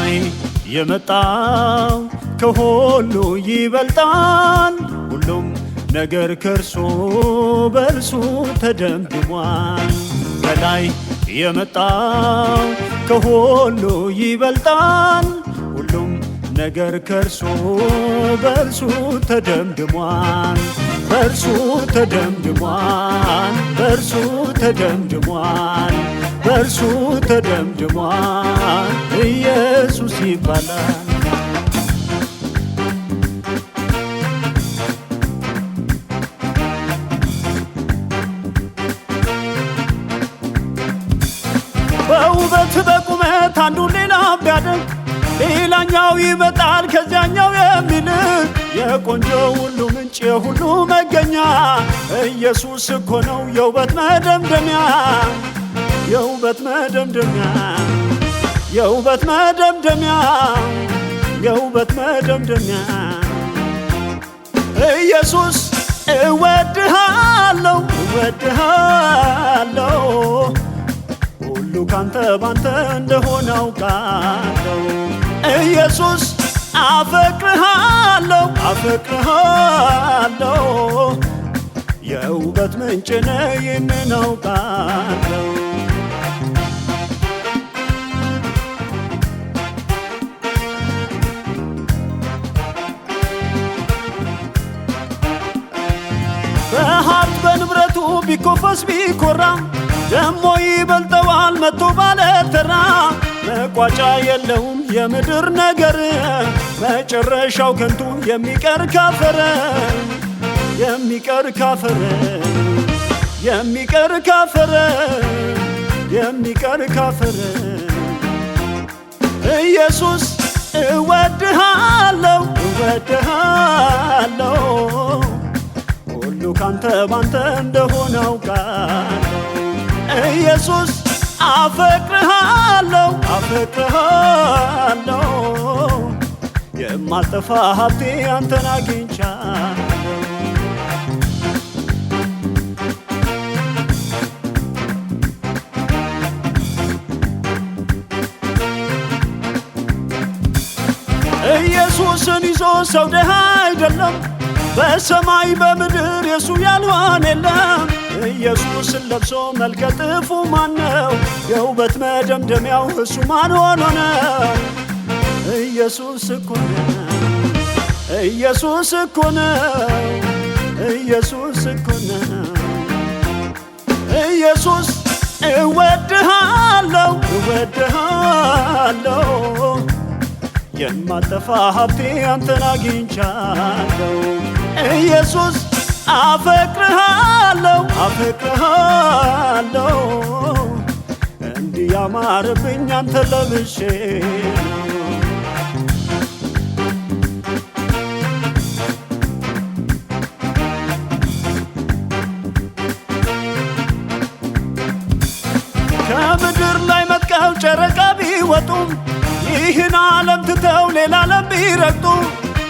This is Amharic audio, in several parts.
ከላይ የመጣው ከሁሉ ይበልጣል ሁሉም ነገር ከርሱ በርሱ ተደምድሟል ከላይ የመጣው ከሁሉ ይበልጣል ሁሉም ነገር ከርሱ በርሱ ተደምድሟል በርሱ ተደምድሟል በርሱ ተደምድሟል በርሱ ተደምድሟል ኢየሱስ ይባላል በውበት በቁመት አንዱ ሌላ ቢያደግ ሌላኛው ይበጣል ከዚያኛው የሚልቅ የቆንጆ ሁሉ ምንጭ የሁሉ መገኛ ኢየሱስ እኮ ነው የውበት መደምደሚያ የውበት መደምደሚያ የውበት መደምደሚያ የውበት መደምደሚያ ኢየሱስ እወድሃለሁ እወድሃለሁ ሁሉ ካንተ ባንተ እንደሆነ አውቃለሁ ኢየሱስ አፈቅርሃለሁ አፈቅርሃለሁ የውበት ምንጭ ነህ ይህንን አውቃለሁ በሀብት በንብረቱ ቢኮፈስ ቢኮራ ደሞ ይበልጠዋል መጥቶ ባለተራ መቋጫ የለውም የምድር ነገር መጨረሻው ከንቱ የሚቀር ካፈረ የሚቀር ካፈረ የሚቀር ካፈረ የሚቀር ካፈረ ኢየሱስ እወድሃለሁ እወድሃለሁ ሁሉ ካንተ ባንተ እንደሆነ አውቃለሁ ኢየሱስ አፈቅርሃለሁ አፈቅርሃለሁ የማልጠፋ ሀብቴ አንተን አግኝቻለሁ ኢየሱስን ይዞ ሰው ደሃ አይደለም በሰማይ በምድር የሱ ያልሆነ የለም ኢየሱስን ለብሶ መልከ ጥፉ ማነው የውበት መደምደሚያው እሱ ማን ሆኖ ነው ኢየሱስ እኮ ነው ኢየሱስ እኮ ነው ኢየሱስ እኮ ነው ኢየሱስ እወድሃለሁ እወድሃለሁ የማጠፋ ሀብቴ አንተን አግኝቻለሁ ኢየሱስ አፈቅርሃለሁ አፈቅርሃለሁ እንዲህ ያማረብኝ አንተ ለብሼ ነው ከምድር ላይ መጥቀው ጨረቃ ቢወጡም ይህን ዓለም ትተው ሌላ ዓለም ቢረግጡ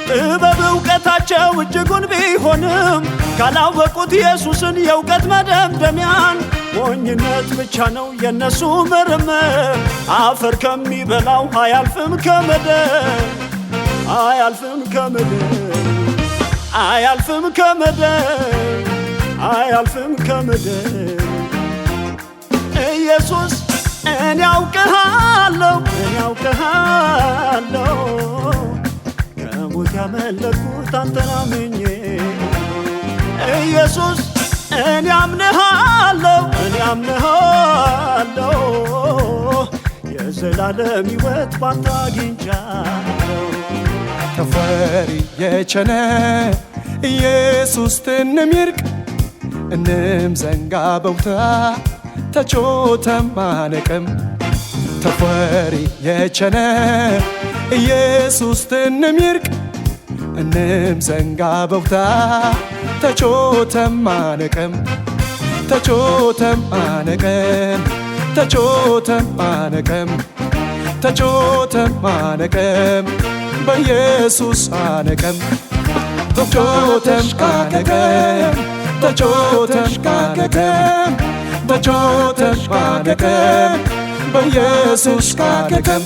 ጥበብ እውቀታቸው እጅጉን ቢሆንም ካላወቁት ኢየሱስን የእውቀት መደምደሚያን ሞኝነት ብቻ ነው የነሱ ምርምር አፈር ከሚበላው አያልፍም ከምድር አያልፍም ከምድር አያልፍም ከምድር አያልፍም ከምድር ኢየሱስ እኔ አውቅሃለሁ እኔ አውቅሃለሁ ከሞት ያመለጥኩት አንተን አምኜ ኢየሱስ እኔ አምንሃለሁ እኔ አምንሃለሁ የዘላለም ሕይወት ባንተ አግኝቻለሁ ተፈሪ የቸነ ኢየሱስ ትንሚርቅ እንም ዘንጋ በውታ ተቾተም ማነቅም ተፈሪ የቸነ ኢየሱስ ትንሚርቅ እንም ዘንጋ በውታ ተቾተም ማነቅም ተቾተም ማነቅም ተቾተም ማነቅም ተቾተም ማነቅም በኢየሱስ አነቅም ተቾተም ማነቅም ተቾተም ማነቅም ተቾተም ማነቅም በኢየሱስ አነቅም